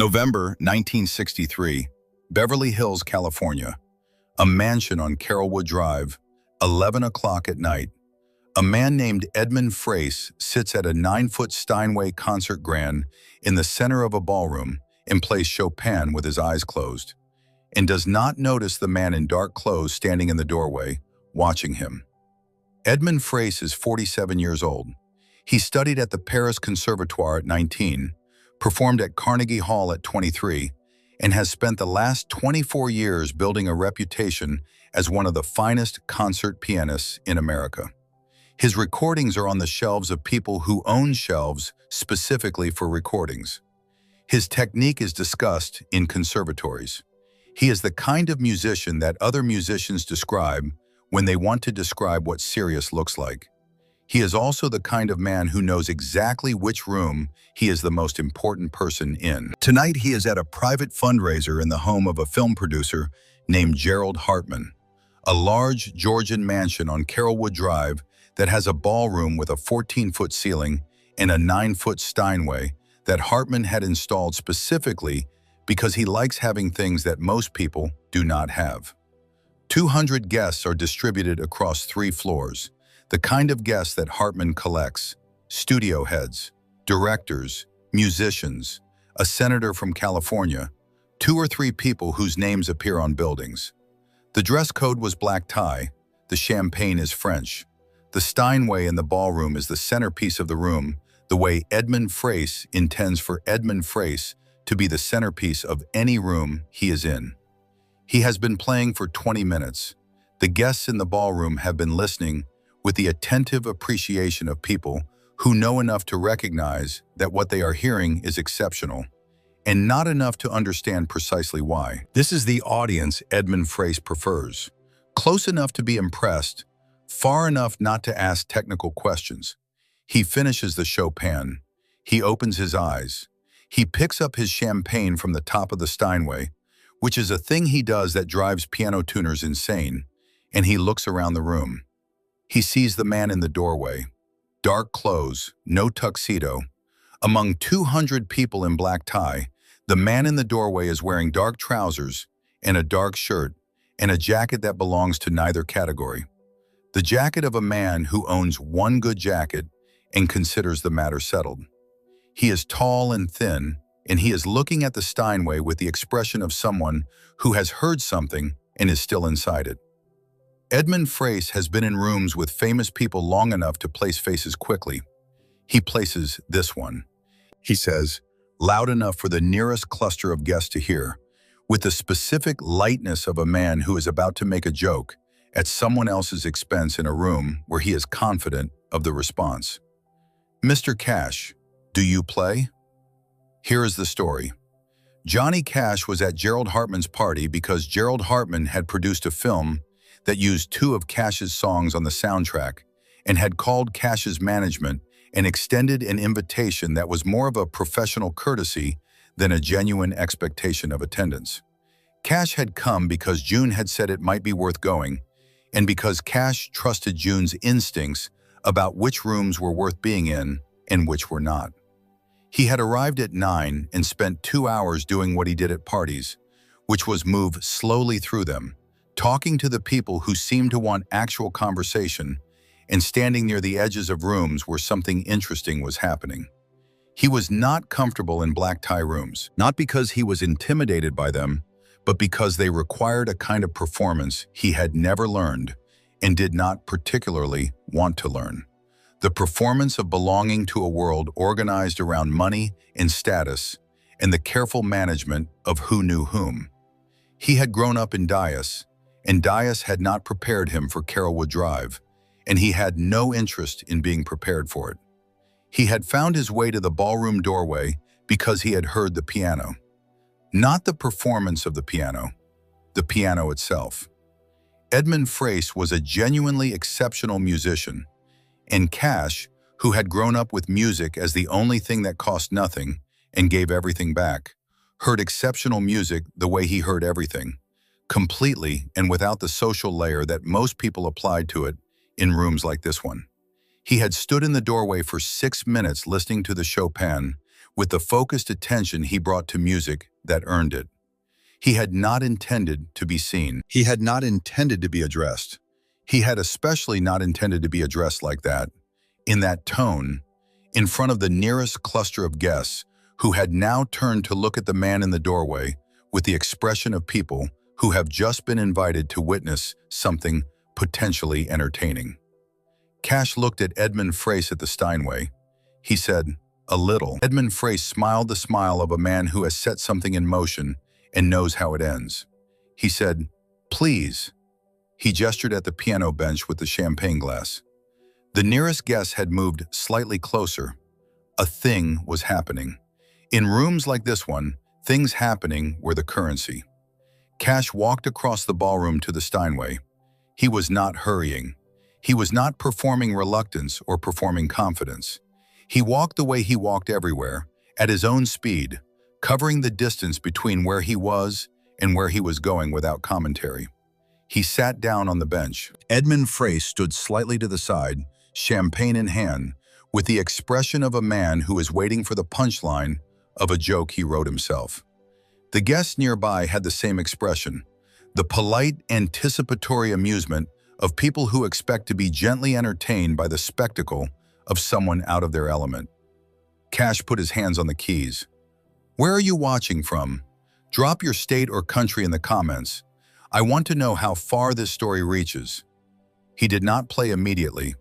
November 1963, Beverly Hills, California. A mansion on Carolwood Drive, 11 o'clock at night. A man named Edmund Frace sits at a 9-foot Steinway concert grand in the center of a ballroom and plays Chopin with his eyes closed, and does not notice the man in dark clothes standing in the doorway, watching him. Edmund Frace is 47 years old. He studied at the Paris Conservatoire at 19, performed at Carnegie Hall at 23, and has spent the last 24 years building a reputation as one of the finest concert pianists in America. His recordings are on the shelves of people who own shelves specifically for recordings. His technique is discussed in conservatories. He is the kind of musician that other musicians describe when they want to describe what serious looks like. He is also the kind of man who knows exactly which room he is the most important person in. Tonight he is at a private fundraiser in the home of a film producer named Gerald Hartman, a large Georgian mansion on Carolwood Drive that has a ballroom with a 14-foot ceiling and a 9-foot Steinway that Hartman had installed specifically because he likes having things that most people do not have. 200 guests are distributed across 3 floors, the kind of guests that Hartman collects: studio heads, directors, musicians, a senator from California, 2 or 3 people whose names appear on buildings. The dress code was black tie, the champagne is French. The Steinway in the ballroom is the centerpiece of the room, the way Edmund Frace intends for Edmund Frace to be the centerpiece of any room he is in. He has been playing for 20 minutes. The guests in the ballroom have been listening with the attentive appreciation of people who know enough to recognize that what they are hearing is exceptional, and not enough to understand precisely why. This is the audience Edmund Frace prefers. Close enough to be impressed, far enough not to ask technical questions. He finishes the Chopin. He opens his eyes. He picks up his champagne from the top of the Steinway, which is a thing he does that drives piano tuners insane, and he looks around the room. He sees the man in the doorway. Dark clothes, no tuxedo. Among 200 people in black tie, the man in the doorway is wearing dark trousers and a dark shirt and a jacket that belongs to neither category. The jacket of a man who owns one good jacket and considers the matter settled. He is tall and thin, and he is looking at the Steinway with the expression of someone who has heard something and is still inside it. Edmund Frace has been in rooms with famous people long enough to place faces quickly. He places this one. He says, loud enough for the nearest cluster of guests to hear, with the specific lightness of a man who is about to make a joke at someone else's expense in a room where he is confident of the response. Mr. Cash, do you play? Here is the story. Johnny Cash was at Gerald Hartman's party because Gerald Hartman had produced a film that used 2 of Cash's songs on the soundtrack and had called Cash's management and extended an invitation that was more of a professional courtesy than a genuine expectation of attendance. Cash had come because June had said it might be worth going, and because Cash trusted June's instincts about which rooms were worth being in and which were not. He had arrived at 9 and spent 2 hours doing what he did at parties, which was move slowly through them, talking to the people who seemed to want actual conversation and standing near the edges of rooms where something interesting was happening. He was not comfortable in black tie rooms, not because he was intimidated by them, but because they required a kind of performance he had never learned and did not particularly want to learn. The performance of belonging to a world organized around money and status and the careful management of who knew whom. He had grown up in Dias, and Dias had not prepared him for Carolwood Drive, and he had no interest in being prepared for it. He had found his way to the ballroom doorway because he had heard the piano. Not the performance of the piano itself. Edmund Frace was a genuinely exceptional musician, and Cash, who had grown up with music as the only thing that cost nothing and gave everything back, heard exceptional music the way he heard everything, completely and without the social layer that most people applied to it in rooms like this one. He had stood in the doorway for 6 minutes listening to the Chopin with the focused attention he brought to music that earned it. He had not intended to be seen. He had not intended to be addressed. He had especially not intended to be addressed like that, in that tone, in front of the nearest cluster of guests who had now turned to look at the man in the doorway with the expression of people who have just been invited to witness something potentially entertaining. Cash looked at Edmund Frace at the Steinway. He said, "A little." Edmund Frace smiled the smile of a man who has set something in motion and knows how it ends. He said, "Please." He gestured at the piano bench with the champagne glass. The nearest guest had moved slightly closer. A thing was happening. In rooms like this one, things happening were the currency. Cash walked across the ballroom to the Steinway. He was not hurrying. He was not performing reluctance or performing confidence. He walked the way he walked everywhere, at his own speed, covering the distance between where he was and where he was going without commentary. He sat down on the bench. Edmund Frace stood slightly to the side, champagne in hand, with the expression of a man who is waiting for the punchline of a joke he wrote himself. The guests nearby had the same expression, the polite, anticipatory amusement of people who expect to be gently entertained by the spectacle of someone out of their element. Cash put his hands on the keys. "Where are you watching from? Drop your state or country in the comments. I want to know how far this story reaches." He did not play immediately.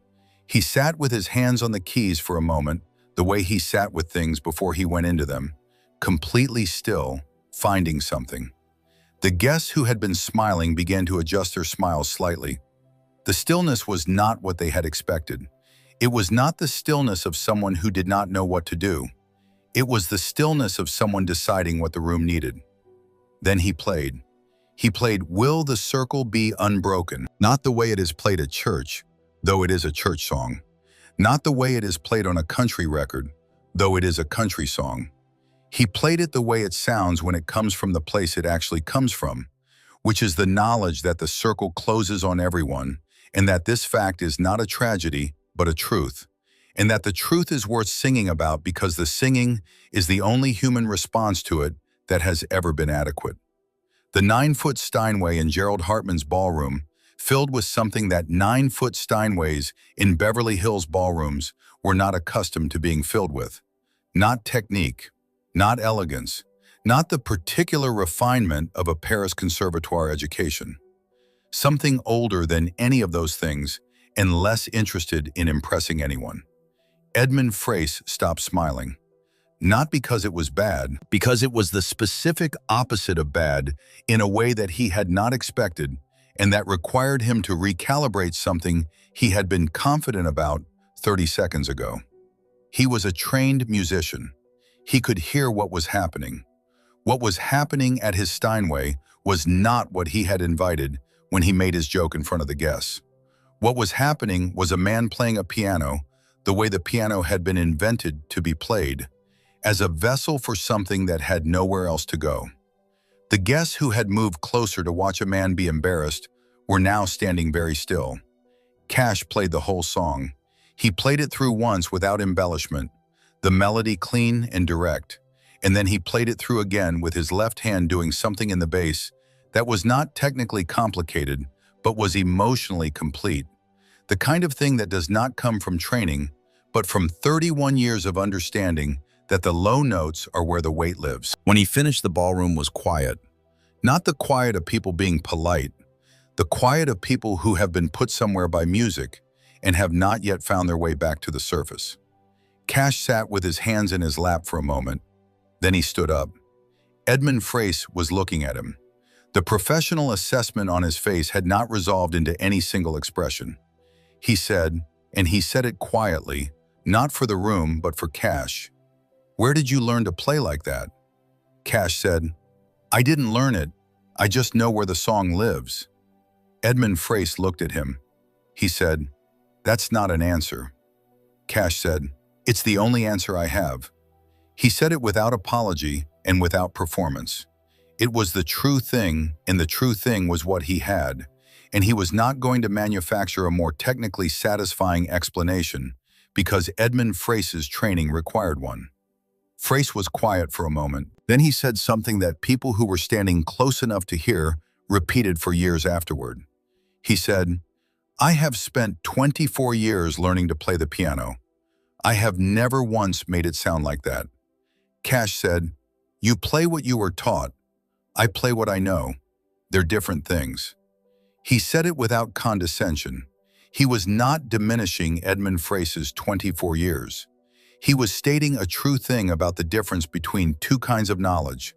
He sat with his hands on the keys for a moment, the way he sat with things before he went into them, completely still, finding something. The guests who had been smiling began to adjust their smiles slightly. The stillness was not what they had expected. It was not the stillness of someone who did not know what to do. It was the stillness of someone deciding what the room needed. Then he played. He played "Will the Circle Be Unbroken," not the way it is played at church, though it is a church song. Not the way it is played on a country record, though it is a country song. He played it the way it sounds when it comes from the place it actually comes from, which is the knowledge that the circle closes on everyone, and that this fact is not a tragedy, but a truth, and that the truth is worth singing about because the singing is the only human response to it that has ever been adequate. The 9-foot Steinway in Gerald Hartman's ballroom, filled with something that 9-foot Steinways in Beverly Hills ballrooms were not accustomed to being filled with. Not technique, not elegance, not the particular refinement of a Paris conservatoire education. Something older than any of those things and less interested in impressing anyone. Edmund Frace stopped smiling. Not because it was bad, because it was the specific opposite of bad in a way that he had not expected and that required him to recalibrate something he had been confident about 30 seconds ago. He was a trained musician. He could hear what was happening. What was happening at his Steinway was not what he had invited when he made his joke in front of the guests. What was happening was a man playing a piano the way the piano had been invented to be played, as a vessel for something that had nowhere else to go. The guests who had moved closer to watch a man be embarrassed were now standing very still. Cash played the whole song. He played it through once without embellishment, the melody clean and direct, and then he played it through again with his left hand doing something in the bass that was not technically complicated, but was emotionally complete. The kind of thing that does not come from training, but from 31 years of understanding that the low notes are where the weight lives. When he finished, the ballroom was quiet. Not the quiet of people being polite, the quiet of people who have been put somewhere by music and have not yet found their way back to the surface. Cash sat with his hands in his lap for a moment. Then he stood up. Edmund Frace was looking at him. The professional assessment on his face had not resolved into any single expression. He said, and he said it quietly, not for the room, but for Cash, "Where did you learn to play like that?" Cash said, "I didn't learn it. I just know where the song lives." Edmund Frace looked at him. He said, "That's not an answer." Cash said, "It's the only answer I have." He said it without apology and without performance. It was the true thing, and the true thing was what he had, and he was not going to manufacture a more technically satisfying explanation because Edmund Frace's training required one. Frace was quiet for a moment. Then he said something that people who were standing close enough to hear repeated for years afterward. He said, "I have spent 24 years learning to play the piano. I have never once made it sound like that." Cash said, "You play what you were taught. I play what I know. They're different things." He said it without condescension. He was not diminishing Edmund Frace's 24 years. He was stating a true thing about the difference between two kinds of knowledge,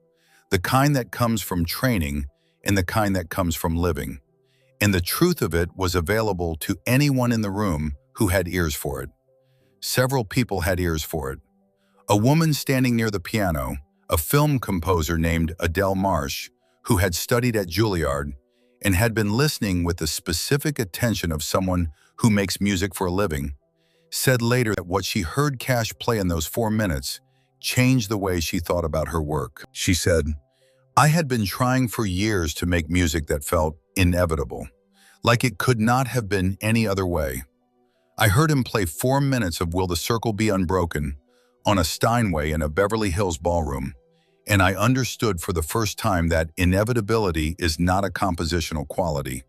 the kind that comes from training and the kind that comes from living. And the truth of it was available to anyone in the room who had ears for it. Several people had ears for it. A woman standing near the piano, a film composer named Adele Marsh, who had studied at Juilliard and had been listening with the specific attention of someone who makes music for a living, said later that what she heard Cash play in those 4 minutes changed the way she thought about her work. She said, "I had been trying for years to make music that felt inevitable, like it could not have been any other way. I heard him play 4 minutes of Will the Circle Be Unbroken on a Steinway in a Beverly Hills ballroom, and I understood for the first time that inevitability is not a compositional quality.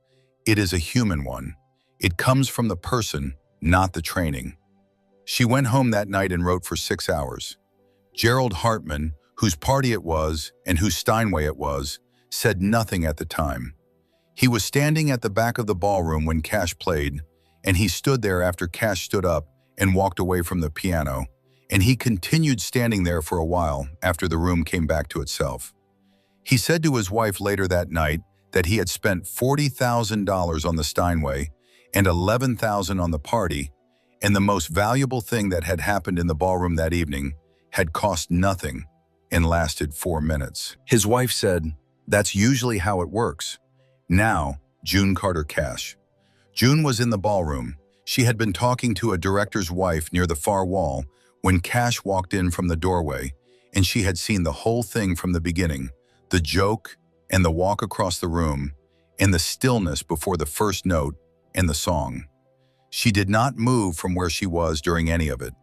It is a human one. It comes from the person, not the training." She went home that night and wrote for 6 hours. Gerald Hartman, whose party it was and whose Steinway it was, said nothing at the time. He was standing at the back of the ballroom when Cash played, and he stood there after Cash stood up and walked away from the piano, and he continued standing there for a while after the room came back to itself. He said to his wife later that night that he had spent $40,000 on the Steinway and $11,000 on the party, and the most valuable thing that had happened in the ballroom that evening had cost nothing and lasted 4 minutes. His wife said, "That's usually how it works." Now, June Carter Cash. June was in the ballroom. She had been talking to a director's wife near the far wall when Cash walked in from the doorway, and she had seen the whole thing from the beginning, the joke and the walk across the room, and the stillness before the first note and the song. She did not move from where she was during any of it.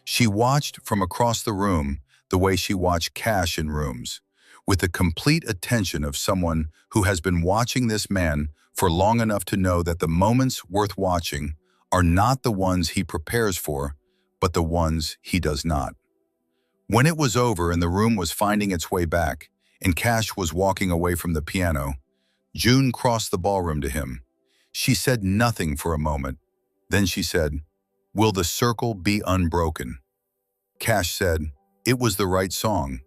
She watched from across the room the way she watched Cash in rooms, with the complete attention of someone who has been watching this man for long enough to know that the moments worth watching are not the ones he prepares for, but the ones he does not. When it was over and the room was finding its way back, and Cash was walking away from the piano, June crossed the ballroom to him. She said nothing for a moment. Then she said, "Will the circle be unbroken?" Cash said, "It was the right song."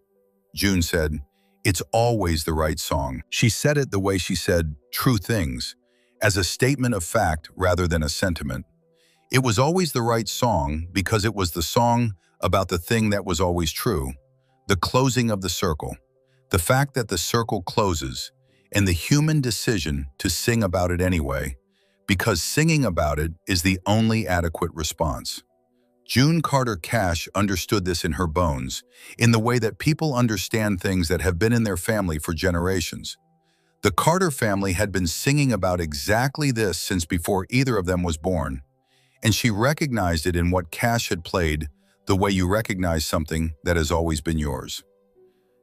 June said, "It's always the right song." She said it the way she said true things, as a statement of fact rather than a sentiment. It was always the right song because it was the song about the thing that was always true, the closing of the circle, the fact that the circle closes, and the human decision to sing about it anyway, because singing about it is the only adequate response. June Carter Cash understood this in her bones, in the way that people understand things that have been in their family for generations. The Carter family had been singing about exactly this since before either of them was born, and she recognized it in what Cash had played, the way you recognize something that has always been yours.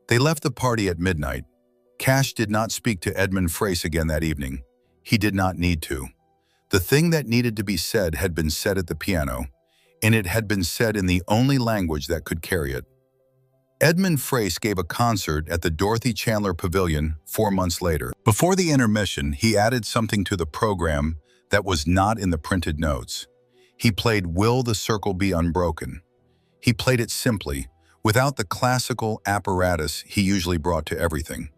They left the party at midnight. Cash did not speak to Edmund Frace again that evening. He did not need to. The thing that needed to be said had been said at the piano, and it had been said in the only language that could carry it. Edmund Frace gave a concert at the Dorothy Chandler Pavilion 4 months later. Before the intermission, he added something to the program that was not in the printed notes. He played Will the Circle Be Unbroken. He played it simply, without the classical apparatus he usually brought to everything.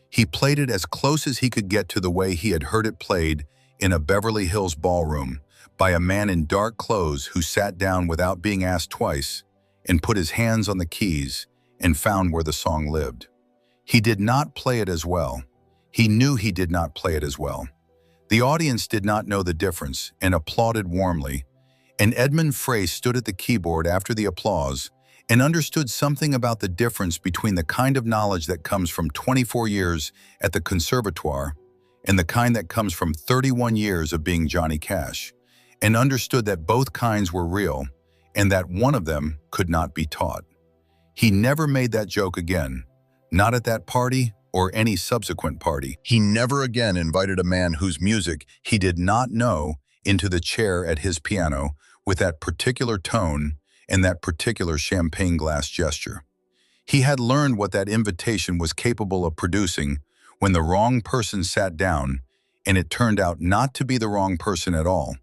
He played it as close as he could get to the way he had heard it played in a Beverly Hills ballroom by a man in dark clothes who sat down without being asked twice and put his hands on the keys and found where the song lived. He did not play it as well. He knew he did not play it as well. The audience did not know the difference and applauded warmly, and Edmund Frace stood at the keyboard after the applause and understood something about the difference between the kind of knowledge that comes from 24 years at the conservatoire and the kind that comes from 31 years of being Johnny Cash, and understood that both kinds were real and that one of them could not be taught. He never made that joke again, not at that party or any subsequent party. He never again invited a man whose music he did not know into the chair at his piano with that particular tone and that particular champagne glass gesture. He had learned what that invitation was capable of producing when the wrong person sat down, and it turned out not to be the wrong person at all,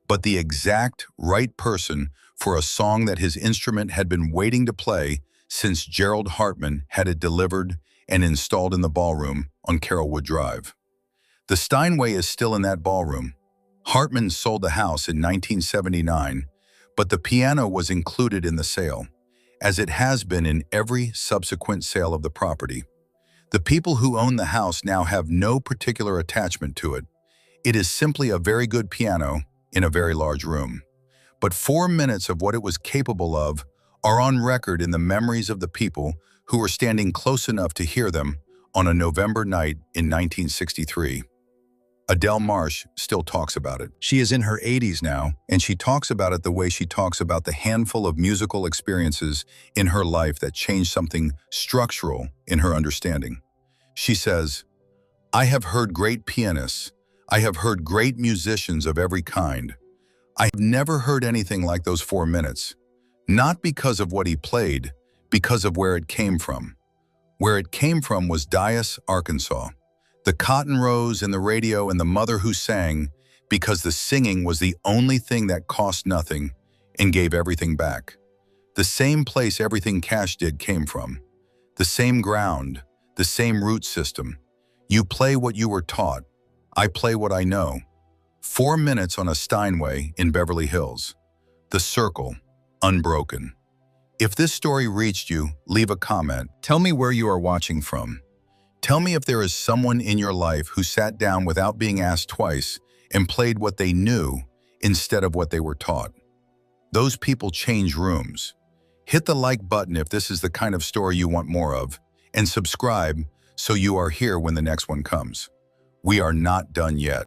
but the exact right person for a song that his instrument had been waiting to play since Gerald Hartman had it delivered and installed in the ballroom on Carolwood Drive. The Steinway is still in that ballroom. Hartman sold the house in 1979, but the piano was included in the sale, as it has been in every subsequent sale of the property. The people who own the house now have no particular attachment to it. It is simply a very good piano in a very large room. But 4 minutes of what it was capable of are on record in the memories of the people who were standing close enough to hear them on a November night in 1963. Adele Marsh still talks about it. She is in her 80s now, and she talks about it the way she talks about the handful of musical experiences in her life that changed something structural in her understanding. She says, "I have heard great pianists. I have heard great musicians of every kind. I have never heard anything like those 4 minutes. Not because of what he played, because of where it came from. Where it came from was Dyess, Arkansas. The cotton rows and the radio and the mother who sang, because the singing was the only thing that cost nothing and gave everything back. The same place everything Cash did came from. The same ground, the same root system. You play what you were taught. I play what I know. 4 minutes on a Steinway in Beverly Hills. The circle, unbroken." If this story reached you, leave a comment. Tell me where you are watching from. Tell me if there is someone in your life who sat down without being asked twice and played what they knew instead of what they were taught. Those people change rooms. Hit the like button if this is the kind of story you want more of, and subscribe so you are here when the next one comes. We are not done yet.